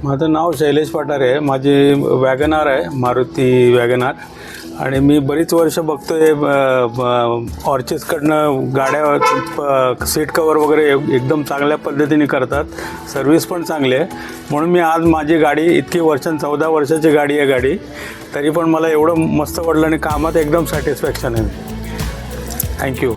माझं नाव शैलेश पठारे आहे. माझी वॅगनार आहे, मारुती वॅगनार. आणि मी बरीच वर्ष बघतोय ऑर्चिसकडनं गाड्या सीट कवर वगैरे एकदम चांगल्या पद्धतीने करतात. सर्व्हिस पण चांगली आहे. म्हणून मी आज माझी गाडी इतकी 14 वर्षाची गाडी आहे गाडी, तरी पण मला एवढं मस्त वाटलं आणि कामात एकदम सॅटिस्फॅक्शन आहे. थँक्यू.